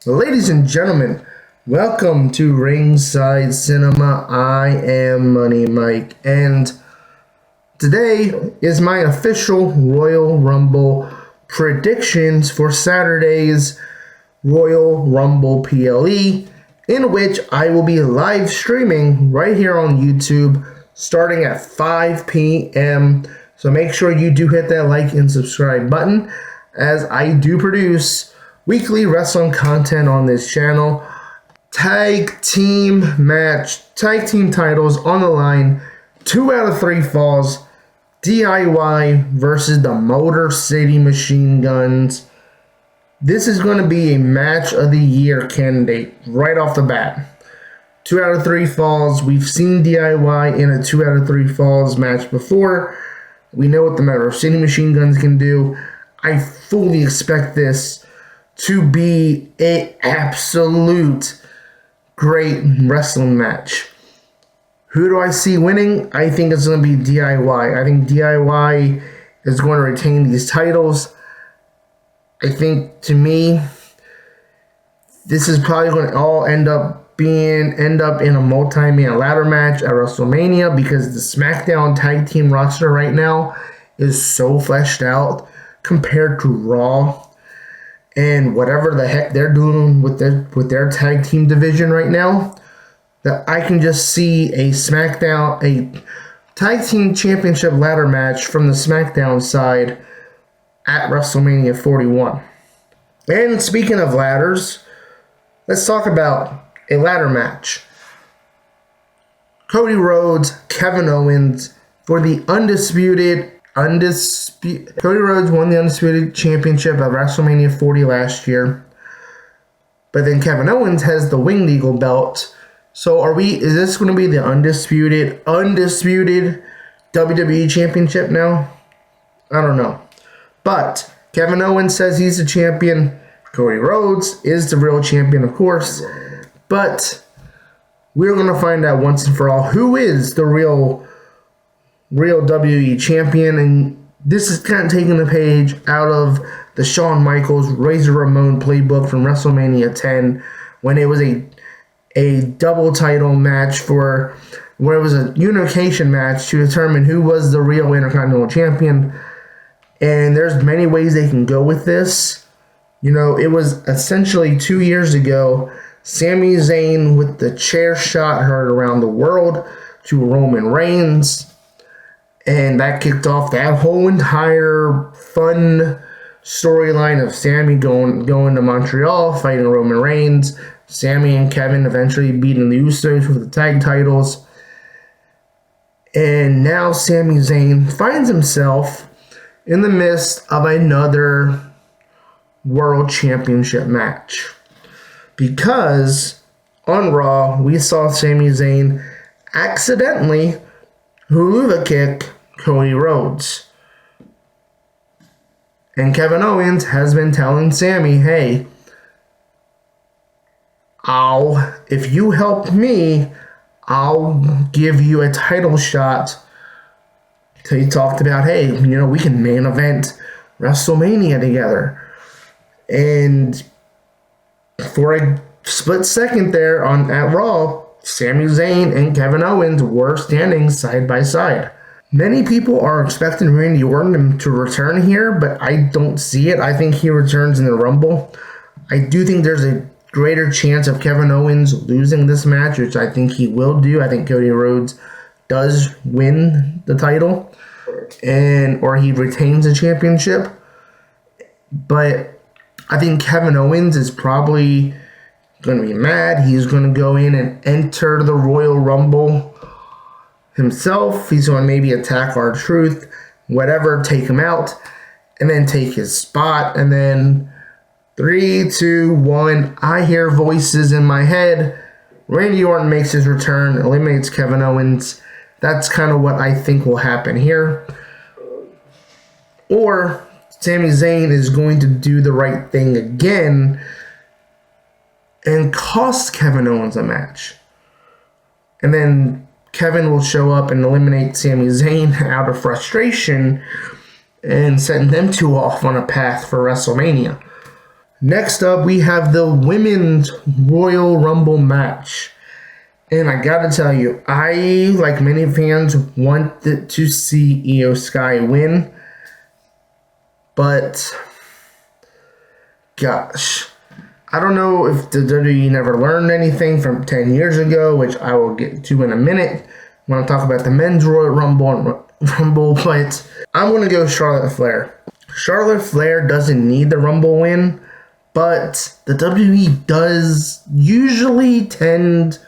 Ladies and gentlemen, welcome to Ringside Cinema. I am Money Mike, and today is my official Royal Rumble predictions for Saturday's Royal Rumble PLE, in which I will be live streaming right here on YouTube starting at 5 p.m. So make sure you do hit that like and subscribe button, as I do produce weekly wrestling content on this channel. Tag team titles on the line. 2 out of 3 falls. DIY versus the Motor City Machine Guns. This is going to be a match of the year candidate right off the bat. 2 out of 3 falls. We've seen DIY in a 2 out of 3 falls match before. We know what the Motor City Machine Guns can do. I fully expect this to be an absolute great wrestling match. Who do I see winning? I think it's going to be DIY. I think DIY is going to retain these titles. I think, to me, this is probably going to all end up in a multi-man ladder match at WrestleMania, because the SmackDown tag team roster right now is so fleshed out compared to Raw. And whatever the heck they're doing with their tag team division right now, that I can just see a tag team championship ladder match from the SmackDown side at WrestleMania 41. And speaking of ladders, let's talk about a ladder match. Cody Rhodes, Kevin Owens for the Cody Rhodes won the Undisputed Championship at WrestleMania 40 last year. But then Kevin Owens has the Winged Eagle belt. So is this going to be the undisputed WWE Championship now? I don't know. But Kevin Owens says he's the champion. Cody Rhodes is the real champion, of course. But we're going to find out once and for all who is the real WWE champion. And this is kind of taking the page out of the Shawn Michaels Razor Ramon playbook from WrestleMania 10, when it was a double title match where it was a unification match to determine who was the real Intercontinental Champion. And there's many ways they can go with this. You know, it was essentially 2 years ago, Sami Zayn with the chair shot heard around the world to Roman Reigns. And that kicked off that whole entire fun storyline of Sami going to Montreal, fighting Roman Reigns. Sami and Kevin eventually beating the Usos for the tag titles. And now Sami Zayn finds himself in the midst of another World Championship match. Because on Raw, we saw Sami Zayn accidentally hula kick Cody Rhodes. And Kevin Owens has been telling Sami, hey, if you help me, I'll give you a title shot. So he talked about, hey, we can main event WrestleMania together. And for a split second there at Raw, Sami Zayn and Kevin Owens were standing side by side. Many people are expecting Randy Orton to return here, but I don't see it. I think he returns in the Rumble. I do think there's a greater chance of Kevin Owens losing this match, which I think he will do. I think Cody Rhodes does win the title, or he retains the championship. But I think Kevin Owens is probably going to be mad. He's going to go in and enter the Royal Rumble himself. He's going to maybe attack R-Truth, whatever, take him out, and then take his spot. And then 3, 2, 1, I hear voices in my head. Randy Orton makes his return, eliminates Kevin Owens. That's kind of what I think will happen here. Or Sami Zayn is going to do the right thing again and cost Kevin Owens a match. And then Kevin will show up and eliminate Sami Zayn out of frustration and send them two off on a path for WrestleMania. Next up, we have the Women's Royal Rumble match. And I gotta tell you, I, like many fans, wanted to see Io Sky win. But, gosh, I don't know if the WWE never learned anything from 10 years ago, which I will get to in a minute when I talk about the Men's Royal Rumble, but I'm going to go Charlotte Flair. Charlotte Flair doesn't need the Rumble win, but the WWE does usually tend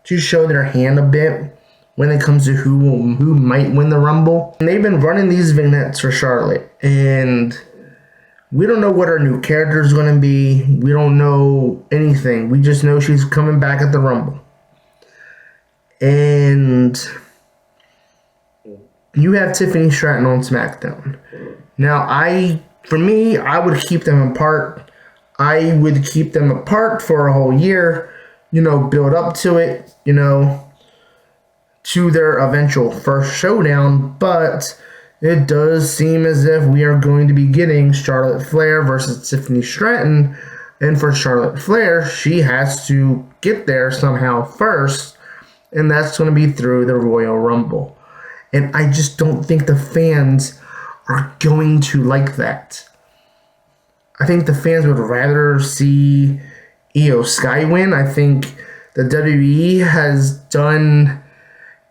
to show their hand a bit when it comes to who might win the Rumble. And they've been running these vignettes for Charlotte, and we don't know what her new character is going to be. We don't know anything. We just know she's coming back at the Rumble. And you have Tiffany Stratton on SmackDown. Now, for me, I would keep them apart. I would keep them apart for a whole year. Build up to it, to their eventual first showdown. But it does seem as if we are going to be getting Charlotte Flair versus Tiffany Stratton. And for Charlotte Flair, she has to get there somehow first. And that's going to be through the Royal Rumble. And I just don't think the fans are going to like that. I think the fans would rather see Io Sky win. I think the WWE has done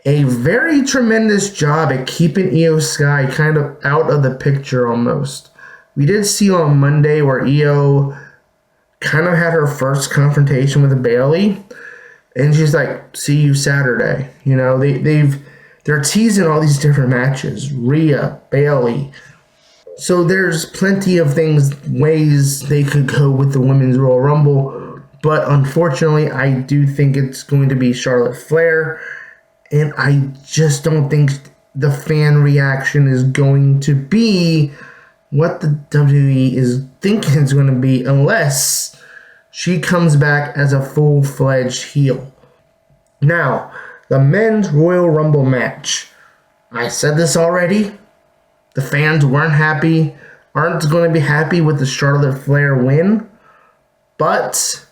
a very tremendous job at keeping Io Sky kind of out of the picture almost. We did see on Monday where Io kind of had her first confrontation with Bayley, and she's like, "See you Saturday." They're teasing all these different matches, Rhea, Bayley. So there's plenty of ways they could go with the Women's Royal Rumble, but unfortunately, I do think it's going to be Charlotte Flair. And I just don't think the fan reaction is going to be what the WWE is thinking it's going to be unless she comes back as a full-fledged heel. Now, the Men's Royal Rumble match. I said this already. The fans aren't going to be happy with the Charlotte Flair win. But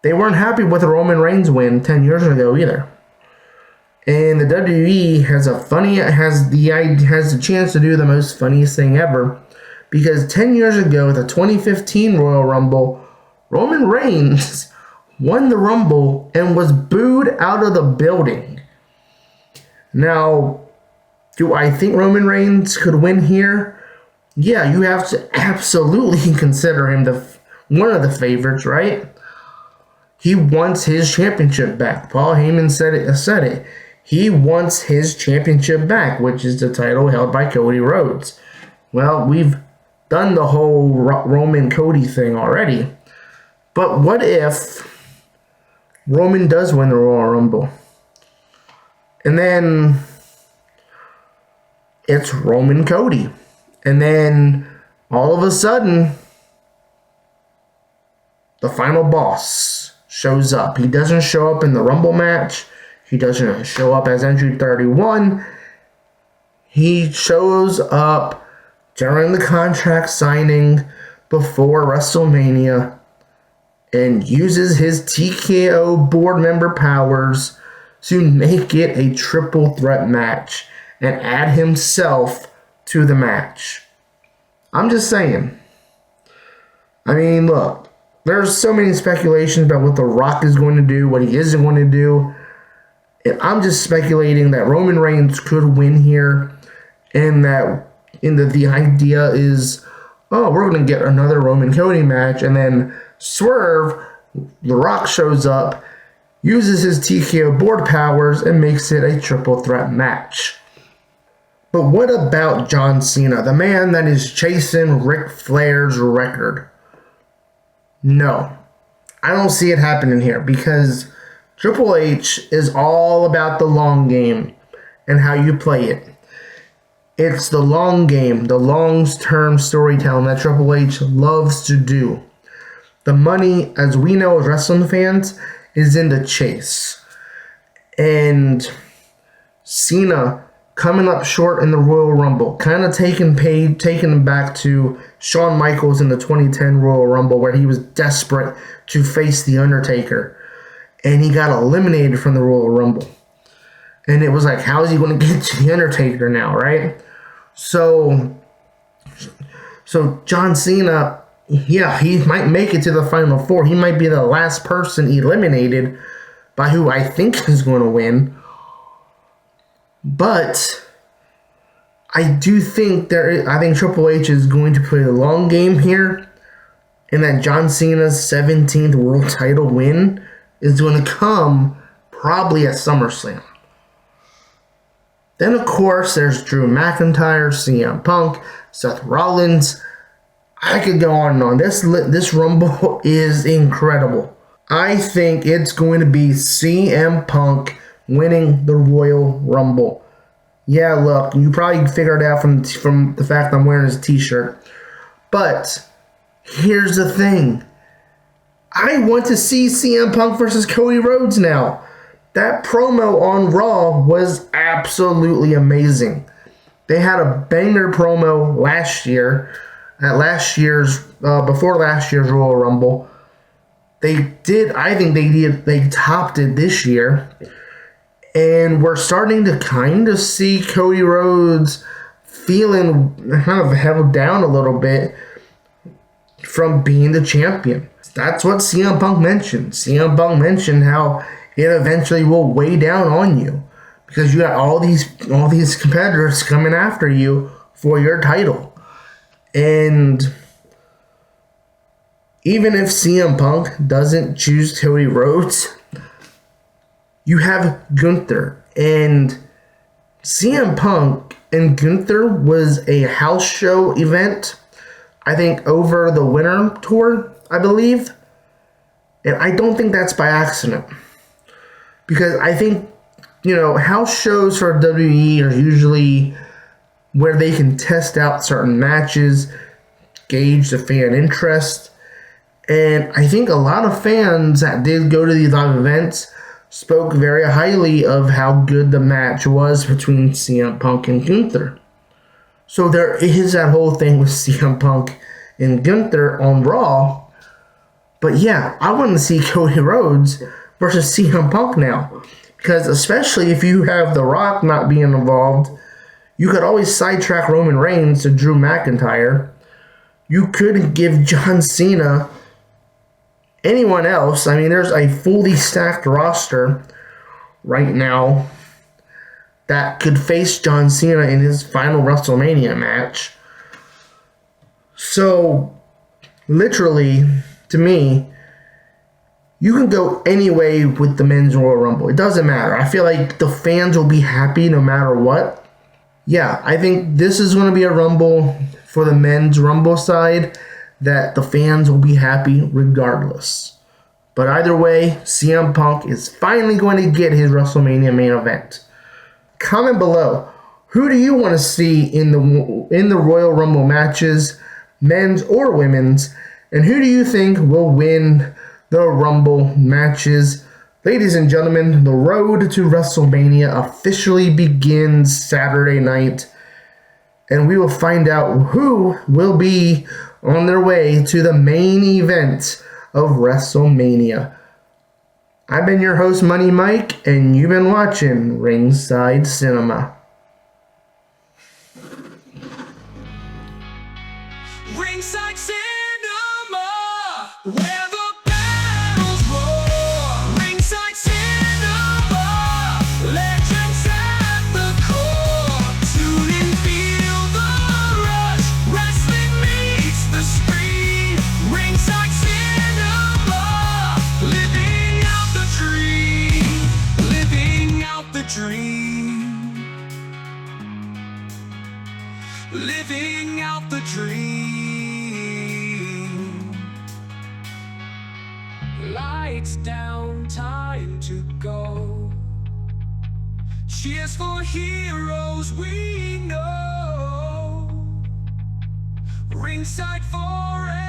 they weren't happy with the Roman Reigns win 10 years ago either. And the WWE has the chance to do the most funniest thing ever, because 10 years ago, the 2015 Royal Rumble, Roman Reigns won the Rumble and was booed out of the building. Now, do I think Roman Reigns could win here? Yeah, you have to absolutely consider him one of the favorites, right? He wants his championship back. Paul Heyman said it. He wants his championship back, which is the title held by Cody Rhodes. Well, we've done the whole Roman Cody thing already. But what if Roman does win the Royal Rumble? And then it's Roman Cody. And then all of a sudden, the final boss shows up. He doesn't show up in the Rumble match. He doesn't show up as entry 31. He shows up during the contract signing before WrestleMania and uses his TKO board member powers to make it a triple threat match and add himself to the match. I'm just saying. I mean, look, there's so many speculations about what The Rock is going to do, what he isn't going to do. And I'm just speculating that Roman Reigns could win here, and that the idea is, we're going to get another Roman Cody match, and then Swerve, The Rock shows up, uses his TKO board powers, and makes it a triple threat match. But what about John Cena, the man that is chasing Ric Flair's record? No, I don't see it happening here, because Triple H is all about the long game and how you play it. It's the long game, the long-term storytelling that Triple H loves to do. The money, as we know as wrestling fans, is in the chase. And Cena coming up short in the Royal Rumble, kind of taking him back to Shawn Michaels in the 2010 Royal Rumble, where he was desperate to face The Undertaker, and he got eliminated from the Royal Rumble. And it was like, how is he going to get to The Undertaker now, right? So John Cena, yeah, he might make it to the Final Four. He might be the last person eliminated by who I think is going to win. But I do think I think Triple H is going to play the long game here, and that John Cena's 17th world title win is going to come probably at SummerSlam. Then, of course, there's Drew McIntyre, CM Punk, Seth Rollins. I could go on and on. This Rumble is incredible. I think it's going to be CM Punk winning the Royal Rumble. Yeah, look, you probably figured it out from the fact I'm wearing his t-shirt. But here's the thing. I want to see CM Punk versus Cody Rhodes now. That promo on Raw was absolutely amazing. They had a banger promo last year, before last year's Royal Rumble. They topped it this year. And we're starting to kind of see Cody Rhodes feeling kind of held down a little bit from being the champion. That's what CM Punk mentioned. CM Punk mentioned how it eventually will weigh down on you because you got all these competitors coming after you for your title. And even if CM Punk doesn't choose Cody Rhodes, you have Gunther. And CM Punk and Gunther was a house show event, I think, over the winter tour, I believe. And I don't think that's by accident. Because I think, house shows for WWE are usually where they can test out certain matches, gauge the fan interest. And I think a lot of fans that did go to these live events spoke very highly of how good the match was between CM Punk and Gunther. So there is that whole thing with CM Punk and Gunther on Raw. But yeah, I want to see Cody Rhodes versus CM Punk now. Because especially if you have The Rock not being involved, you could always sidetrack Roman Reigns to Drew McIntyre. You could give John Cena anyone else. I mean, there's a fully stacked roster right now that could face John Cena in his final WrestleMania match. So, literally, to me, you can go any way with the men's Royal Rumble. It doesn't matter. I feel like the fans will be happy no matter what. Yeah, I think this is going to be a Rumble for the men's Rumble side that the fans will be happy regardless. But either way, CM Punk is finally going to get his WrestleMania main event. Comment below, who do you want to see in the Royal Rumble matches, men's or women's, and who do you think will win the Rumble matches? Ladies and gentlemen, the road to WrestleMania officially begins Saturday night, and we will find out who will be on their way to the main event of WrestleMania. I've been your host, Money Mike, and you've been watching Ringside Cinema. Ringside Cinema, where the battles roar. Ringside Cinema, legends at the core. Tune in, feel the rush. Wrestling meets the screen. Ringside Cinema, living out the dream. Living out the dream. Living out the dream. Lights down, time to go. Cheers for heroes we know. Ringside forever.